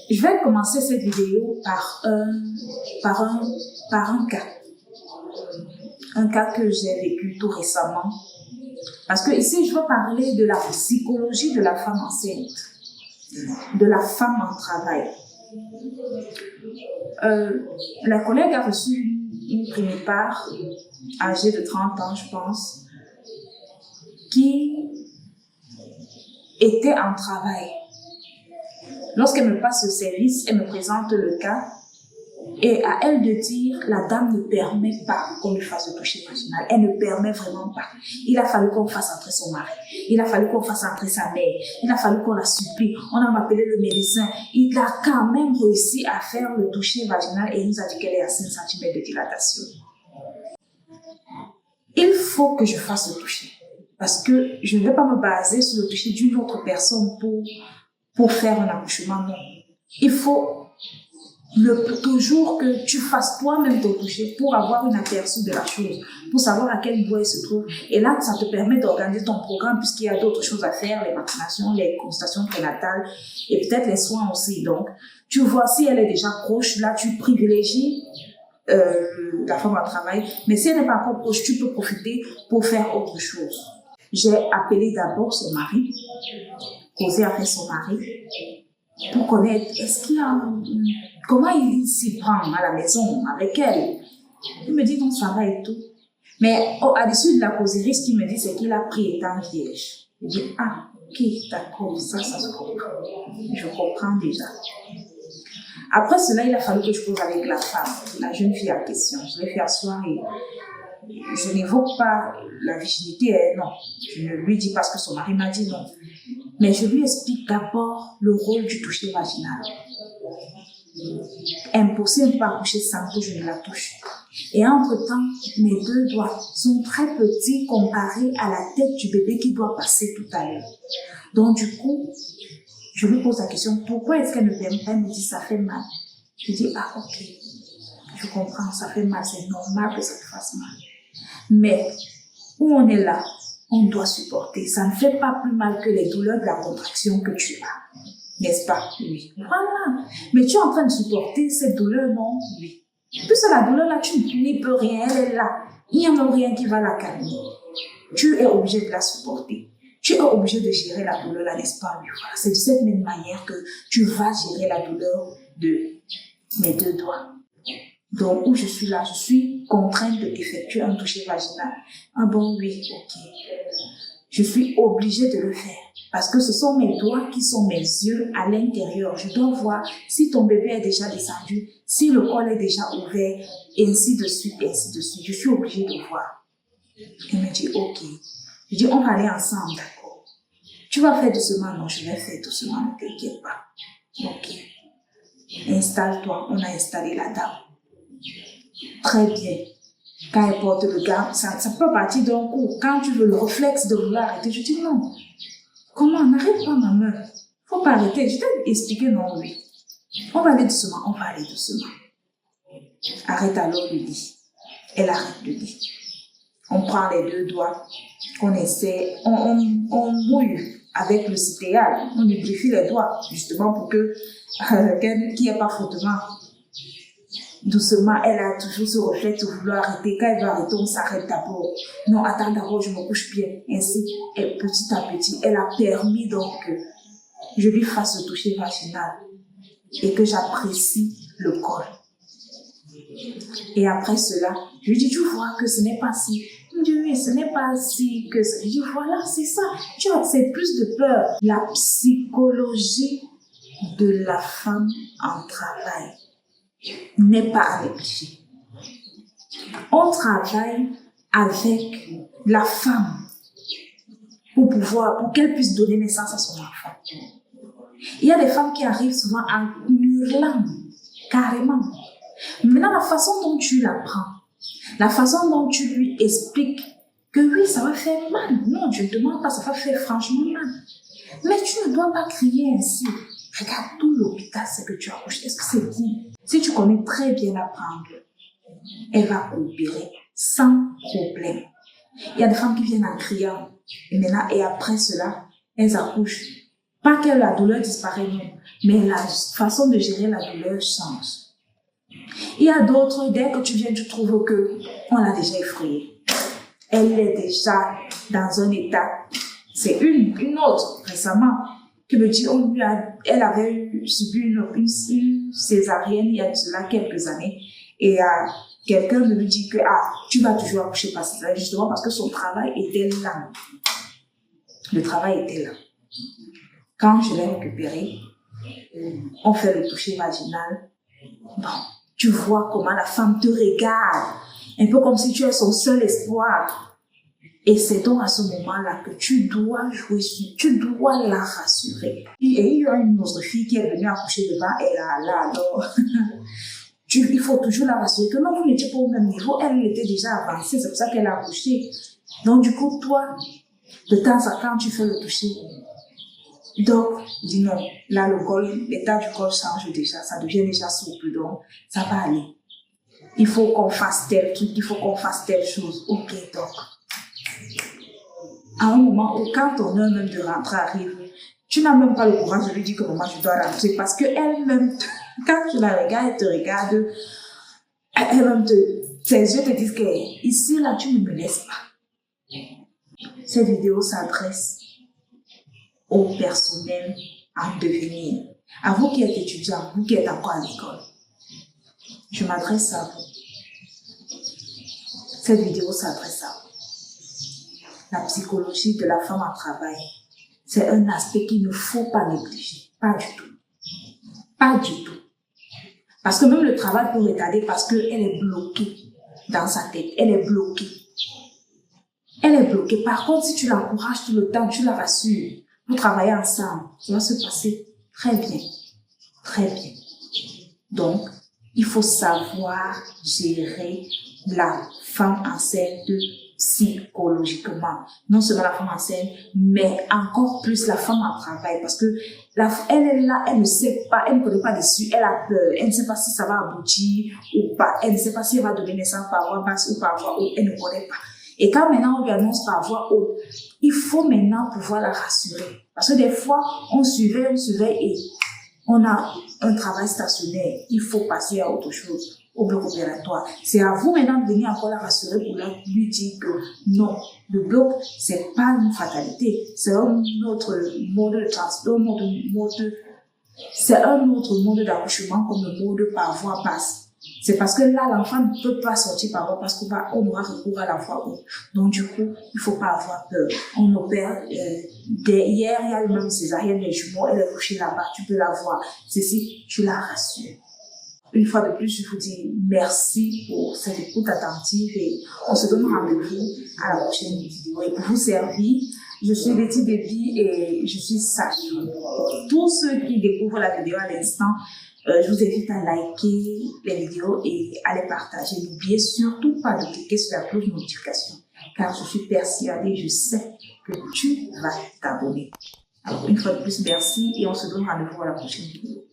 je vais commencer cette vidéo par un cas. Un cas que j'ai vécu tout récemment. Parce que ici, je veux parler de la psychologie de la femme enceinte, de la femme en travail. La collègue a reçu une primipare, âgée de 30 ans, je pense, qui était en travail. Lorsqu'elle me passe le service, elle me présente le cas et à elle de dire, la dame ne permet pas qu'on lui fasse le toucher vaginal. Elle ne permet vraiment pas. Il a fallu qu'on fasse entrer son mari. Il a fallu qu'on fasse entrer sa mère. Il a fallu qu'on la supplie. On a appelé le médecin. Il a quand même réussi à faire le toucher vaginal et il nous a dit qu'elle est à 5 cm de dilatation. Il faut que je fasse le toucher. Parce que je ne vais pas me baser sur le toucher d'une autre personne pour faire un accouchement. Non. Il faut toujours que tu fasses toi-même ton toucher pour avoir une aperçu de la chose, pour savoir à quel niveau elle se trouve. Et là, ça te permet d'organiser ton programme puisqu'il y a d'autres choses à faire, les vaccinations, les consultations prénatales et peut-être les soins aussi. Donc, tu vois si elle est déjà proche, là, tu privilégies la femme au travail. Mais si elle n'est pas encore proche, tu peux profiter pour faire autre chose. J'ai appelé d'abord son mari, causé avec son mari, pour connaître comment il s'y prend à la maison avec elle. Il me dit non, ça va et tout. Mais à l'issue de la causerie, ce qu'il me dit, c'est qu'il a pris étant vierge. Je dis ah, ok, d'accord, ça se comprend. Je comprends déjà. Après cela, il a fallu que je pose avec la femme, la jeune fille en question. Je l'ai fait asseoir et je n'évoque pas la virginité, non. Je ne lui dis pas ce que son mari m'a dit, non. Mais je lui explique d'abord le rôle du toucher vaginal. Impossible de ne pas accoucher sans que je ne la touche. Et entre-temps, mes 2 doigts sont très petits comparés à la tête du bébé qui doit passer tout à l'heure. Donc du coup, je lui pose la question, pourquoi est-ce qu'elle ne permet pas? Elle me dit, ça fait mal. Je dis, ah ok, je comprends, ça fait mal, c'est normal que ça te fasse mal. Mais où on est là, on doit supporter. Ça ne fait pas plus mal que les douleurs de la contraction que tu as. N'est-ce pas? Oui. Voilà. Mais tu es en train de supporter cette douleur, non? Oui. Puisque la douleur là, tu n'y peux rien, elle est là. Il n'y a même rien qui va la calmer. Tu es obligé de la supporter. Tu es obligé de gérer la douleur là, n'est-ce pas? Oui. Voilà. C'est de cette même manière que tu vas gérer la douleur de mes 2 doigts. Donc, où je suis là, je suis contrainte d'effectuer un toucher vaginal. Ah bon, oui, ok. Je suis obligée de le faire. Parce que ce sont mes doigts qui sont mes yeux à l'intérieur. Je dois voir si ton bébé est déjà descendu, si le col est déjà ouvert, et ainsi de suite, et ainsi de suite. Je suis obligée de voir. Il me dit, ok. Je dis, on va aller ensemble, d'accord. Tu vas faire doucement? Non, je vais faire doucement, ne t'inquiète pas. Ok. Installe-toi. On a installé la dame. Très bien. Quand elle porte le gant, ça peut partir d'un coup. Quand tu veux le réflexe de vouloir arrêter, je dis non. Comment? N'arrête pas ma main. Faut pas arrêter. Je t'ai expliqué non, oui. On va aller doucement, on va aller doucement. Arrête alors le lit. Elle arrête le lit. On prend les 2 doigts, on essaie, on mouille avec le citréal, on lubrifie les doigts, justement pour que qu'il n'y ait pas frottement. Doucement, elle a toujours ce réflexe de vouloir arrêter. Quand elle va arrêter, on s'arrête d'abord. Non, attends d'abord, je me couche bien. Ainsi, et petit à petit, elle a permis donc que je lui fasse le toucher vaginal et que j'apprécie le col. Et après cela, je lui dis, tu vois que ce n'est pas si. Il me dit, oui, ce n'est pas si que ça. Je dis, voilà, c'est ça. Tu vois, c'est plus de peur. La psychologie de la femme en travail n'est pas à négliger. On travaille avec la femme pour qu'elle puisse donner naissance à son enfant. Il y a des femmes qui arrivent souvent en hurlant, carrément. Maintenant, la façon dont tu la prends, la façon dont tu lui expliques que oui, ça va faire mal. Non, je ne te demande pas, ça va faire franchement mal. Mais tu ne dois pas crier ainsi. Regarde, tout l'hôpital, c'est que tu accouches. Est-ce que c'est bien? Si tu connais très bien la prendre, elle va coopérer sans problème. Il y a des femmes qui viennent en criant. Et maintenant, et après cela, elles accouchent. Pas que la douleur disparaît, non, mais la façon de gérer la douleur change. Il y a d'autres, dès que tu viens, tu trouves que on l'a déjà effrayée. Elle est déjà dans un état. C'est une autre récemment qui me dit elle avait subi une césarienne il y a de cela quelques années et quelqu'un me lui dit que tu vas toujours accoucher par césarienne justement parce que son travail était là. Le travail était là. Quand je l'ai récupéré, on fait le toucher vaginal. Bon, tu vois comment la femme te regarde, un peu comme si tu es son seul espoir. Et c'est donc à ce moment-là que tu dois jouer sur, tu dois la rassurer. Et il y a une autre fille qui est venue accoucher devant elle, là, alors, il faut toujours la rassurer que non, vous n'étiez pas au même niveau, elle était déjà avancée, c'est pour ça qu'elle a accouché. Donc du coup, toi, de temps à temps, tu fais le toucher. Donc, dis non, là, l'état du col change déjà, ça devient déjà souple, donc ça va aller. Il faut qu'on fasse tel truc, il faut qu'on fasse telle chose. Ok, donc. À un moment où, quand ton heure même de rentrer arrive, tu n'as même pas le courage de lui dire que maman, je dois rentrer parce qu'elle-même, quand tu la regardes, elle te regarde, elle-même ses yeux te disent que ici, là, tu ne me laisses pas. Cette vidéo s'adresse au personnel en devenir. À vous qui êtes étudiants, vous qui êtes encore à l'école, je m'adresse à vous. Cette vidéo s'adresse à vous. La psychologie de la femme en travail, c'est un aspect qu'il ne faut pas négliger. Pas du tout. Pas du tout. Parce que même le travail peut retarder parce qu'elle est bloquée dans sa tête. Elle est bloquée. Elle est bloquée. Par contre, si tu l'encourages tout le temps, tu la rassures, vous travaillez ensemble, ça va se passer très bien. Très bien. Donc, il faut savoir gérer la femme enceinte psychologiquement. Non seulement la femme enceinte, mais encore plus la femme en travail. Parce que elle est là, elle ne sait pas, elle ne connaît pas dessus, elle a peur, elle ne sait pas si ça va aboutir ou pas, elle ne sait pas si elle va donner naissance par voie basse ou par voie haute, elle ne connaît pas. Et quand maintenant on lui annonce par voie haute, il faut maintenant pouvoir la rassurer. Parce que des fois, on surveille et on a un travail stationnaire. Il faut passer à autre chose, au bloc opératoire. C'est à vous maintenant de venir encore la rassurer pour lui dire que non, le bloc, c'est pas une fatalité. C'est un autre mode de transport, c'est un autre mode d'accouchement comme le mode par voie basse. C'est parce que là, l'enfant ne peut pas sortir par voie parce qu'on aura recours à la voie haute. Donc, du coup, il faut pas avoir peur. On opère, hier, il y a eu même césarienne, les jumeaux, elle est couchée là-bas, tu peux la voir. Ceci, tu la rassures. Une fois de plus, je vous dis merci pour cette écoute attentive et on se donne rendez-vous à la prochaine vidéo. Et pour vous servir, je suis Betty Baby et je suis sage-femme. Pour tous ceux qui découvrent la vidéo à l'instant, je vous invite à liker les vidéos et à les partager. N'oubliez surtout pas de cliquer sur la cloche de notification car je suis persuadée, je sais que tu vas t'abonner. Alors, une fois de plus, merci et on se donne rendez-vous à la prochaine vidéo.